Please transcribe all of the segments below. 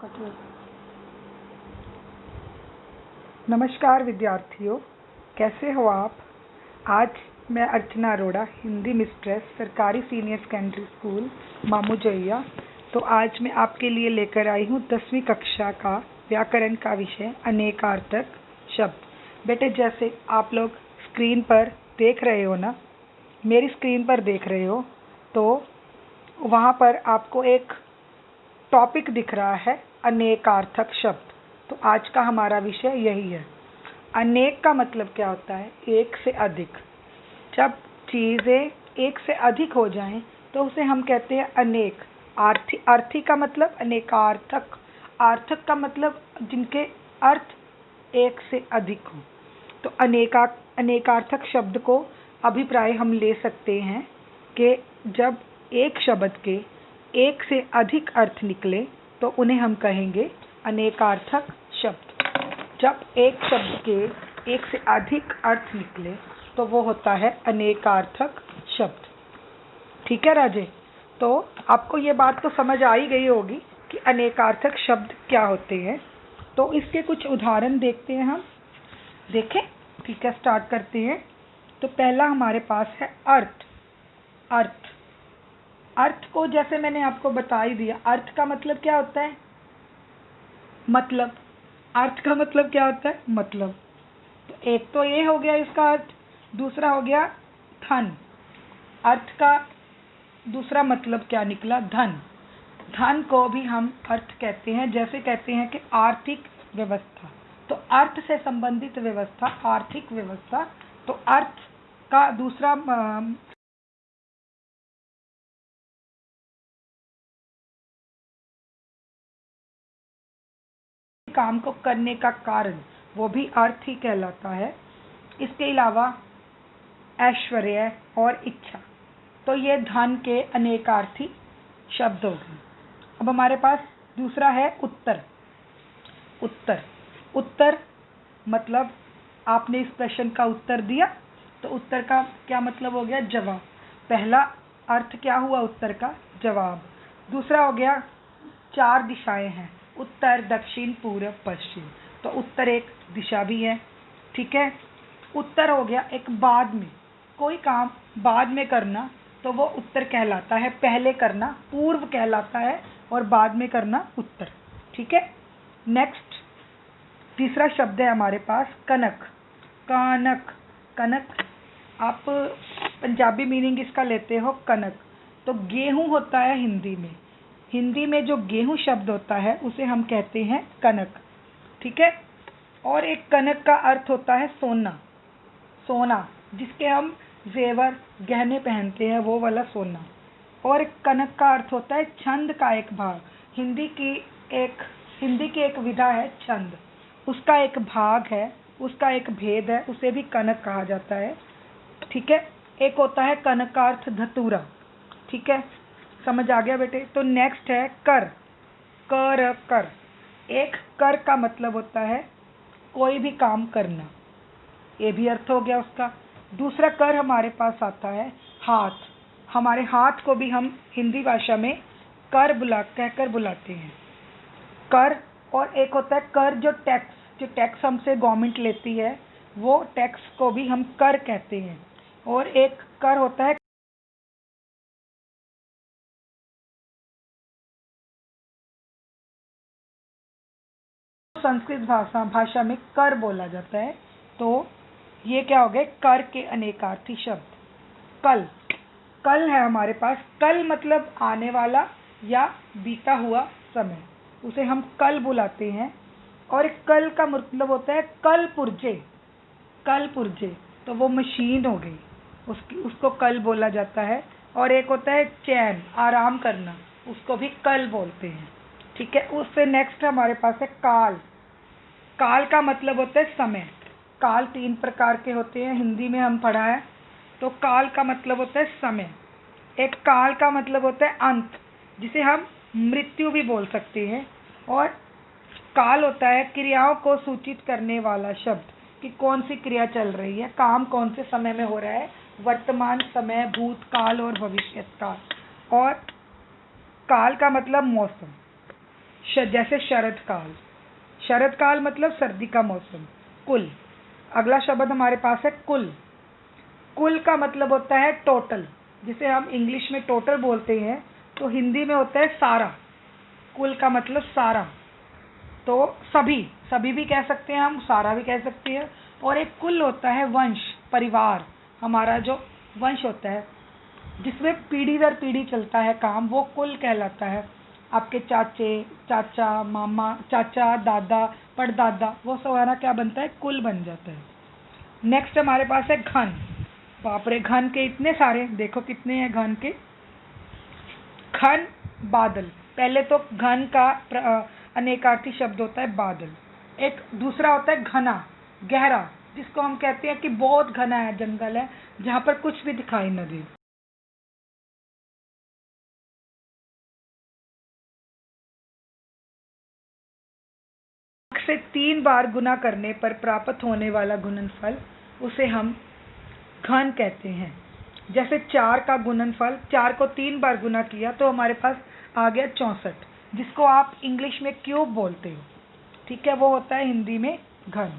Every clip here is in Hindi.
Okay. नमस्कार विद्यार्थियों, कैसे हो आप। आज मैं अर्चना अरोड़ा, हिंदी मिस्ट्रेस, सरकारी सीनियर सेकेंडरी स्कूल मामू जइया। तो आज मैं आपके लिए लेकर आई हूँ 10वीं कक्षा का व्याकरण का विषय अनेकार्थक शब्द। बेटे, जैसे आप लोग स्क्रीन पर देख रहे हो ना, मेरी स्क्रीन पर देख रहे हो, तो वहाँ पर आपको एक टॉपिक दिख रहा है अनेकार्थक शब्द। तो आज का हमारा विषय यही है। अनेक का मतलब क्या होता है? एक से अधिक। जब चीज़ें एक से अधिक हो जाएं तो उसे हम कहते हैं अनेक। अर्थी का मतलब अनेकार्थक। आर्थक का मतलब जिनके अर्थ एक से अधिक हो। तो अनेकार्थक शब्द को अभिप्राय हम ले सकते हैं कि जब एक शब्द के एक से अधिक अर्थ निकले तो उन्हें हम कहेंगे अनेकार्थक शब्द। जब एक शब्द के एक से अधिक अर्थ निकले तो वो होता है अनेकार्थक शब्द। ठीक है राजे? तो आपको ये बात तो समझ आ ही गई होगी कि अनेकार्थक शब्द क्या होते हैं। तो इसके कुछ उदाहरण देखते हैं हम। देखें? ठीक है, स्टार्ट करते हैं। तो पहला हमारे पास है अर्थ। अर्थ को जैसे मैंने आपको बता ही दिया। अर्थ का मतलब क्या होता है? मतलब। अर्थ का मतलब क्या होता है? मतलब। तो एक तो ये हो गया इसका अर्थ। दूसरा हो गया धन। अर्थ का दूसरा मतलब क्या निकला? धन। धन को भी हम अर्थ कहते हैं। जैसे कहते हैं कि आर्थिक व्यवस्था, तो अर्थ से संबंधित व्यवस्था आर्थिक व्यवस्था। तो अर्थ का दूसरा काम को करने का कारण, वो भी अर्थ ही कहलाता है। इसके अलावा ऐश्वर्य और इच्छा, तो ये धन के अनेकार्थी शब्द हो गए। अब हमारे पास दूसरा है उत्तर। उत्तर मतलब आपने इस प्रश्न का उत्तर दिया, तो उत्तर का क्या मतलब हो गया? जवाब। पहला अर्थ क्या हुआ उत्तर का? जवाब। दूसरा हो गया चार दिशाएं हैं, उत्तर, दक्षिण, पूर्व, पश्चिम। तो उत्तर एक दिशा भी है। ठीक है। उत्तर हो गया एक बाद में, कोई काम बाद में करना, तो वो उत्तर कहलाता है। पहले करना पूर्व कहलाता है और बाद में करना उत्तर। ठीक है। नेक्स्ट तीसरा शब्द है हमारे पास कनक। कनक आप पंजाबी मीनिंग इसका लेते हो कनक। तो गेहूं होता है हिंदी में जो गेहूं शब्द होता है उसे हम कहते हैं कनक। ठीक है। और एक कनक का अर्थ होता है सोना, जिसके हम जेवर गहने पहनते हैं, वो वाला सोना। और एक कनक का अर्थ होता है छंद का एक भाग। हिंदी की एक विधा है छंद, उसका एक भाग है, उसका एक भेद है, उसे भी कनक कहा जाता है। ठीक है। एक होता है कनक का अर्थ धतूरा। ठीक है, समझ आ गया बेटे? तो नेक्स्ट है कर। एक कर का मतलब होता है कोई भी काम करना, ये भी अर्थ हो गया उसका। दूसरा कर हमारे पास आता है हाथ। हमारे हाथ को भी हम हिंदी भाषा में कर कहकर बुलाते हैं, कर। और एक होता है कर जो टैक्स हमसे गवर्नमेंट लेती है, वो टैक्स को भी हम कर कहते हैं। और एक कर होता है संस्कृत भाषा में कर बोला जाता है। तो ये क्या हो गए? कर के अनेकार्थी शब्द। कल है हमारे पास। कल मतलब आने वाला या बीता हुआ समय, उसे हम कल बुलाते हैं। और कल का मतलब होता है कल पुर्जे, तो वो मशीन हो गई, उसको कल बोला जाता है। और एक होता है चैन, आराम करना, उसको भी कल बोलते हैं। ठीक है। उससे नेक्स्ट हमारे पास है काल का मतलब होता है समय। काल 3 प्रकार के होते हैं, हिंदी में हम पढ़ा है। तो काल का मतलब होता है समय। एक काल का मतलब होता है अंत, जिसे हम मृत्यु भी बोल सकते हैं। और काल होता है क्रियाओं को सूचित करने वाला शब्द, कि कौन सी क्रिया चल रही है, काम कौन से समय में हो रहा है, वर्तमान समय, भूतकाल और भविष्यत काल। और काल का मतलब मौसम। जैसे शरद काल, शरद काल मतलब सर्दी का मौसम। कुल, अगला शब्द हमारे पास है कुल। कुल का मतलब होता है टोटल, जिसे हम इंग्लिश में टोटल बोलते हैं, तो हिंदी में होता है सारा। कुल का मतलब सारा, तो सभी, सभी भी कह सकते हैं हम, सारा भी कह सकते हैं। और एक कुल होता है वंश, परिवार, हमारा जो वंश होता है जिसमें पीढ़ी दर पीढ़ी चलता है काम, वो कुल कहलाता है। आपके चाचे, चाचा, मामा, चाचा, दादा, परदादा, वो सारा क्या बनता है? कुल बन जाता है। नेक्स्ट हमारे पास है घन। बाप रे, घन के इतने सारे, देखो कितने हैं घन के। घन, बादल। पहले तो घन का अनेकार्थी शब्द होता है बादल। एक दूसरा होता है घना, गहरा, जिसको हम कहते हैं कि बहुत घना है, जंगल है जहाँ पर कुछ भी दिखाई न दे। से 3 बार गुना करने पर प्राप्त होने वाला गुणनफल, उसे हम घन कहते हैं। जैसे 4 का गुणनफल, 4 को 3 बार गुना किया तो हमारे पास आ गया 64, जिसको आप इंग्लिश में क्यूब बोलते हो। ठीक है, वो होता है हिंदी में घन।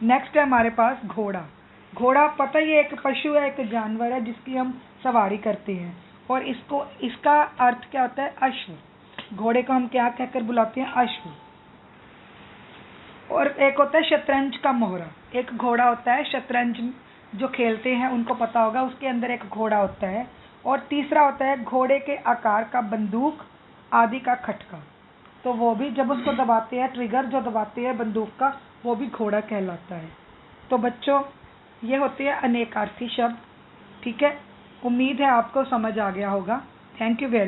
नेक्स्ट है हमारे पास घोड़ा। घोड़ा पता ही है, एक पशु है, एक जानवर है जिसकी हम सवारी करते हैं, और इसका अर्थ क्या होता है? अश्व। घोड़े को हम क्या कहकर बुलाते हैं? अश्व। और एक होता है शतरंज का मोहरा। एक घोड़ा होता है, शतरंज जो खेलते हैं उनको पता होगा, उसके अंदर एक घोड़ा होता है। और तीसरा होता है घोड़े के आकार का बंदूक आदि का खटका, तो वो भी जब उसको दबाते हैं, ट्रिगर जो दबाते हैं बंदूक का, वो भी घोड़ा कहलाता है। तो बच्चों, ये होते हैं अनेकार्थी शब्द। ठीक है, उम्मीद है आपको समझ आ गया होगा। Thank you very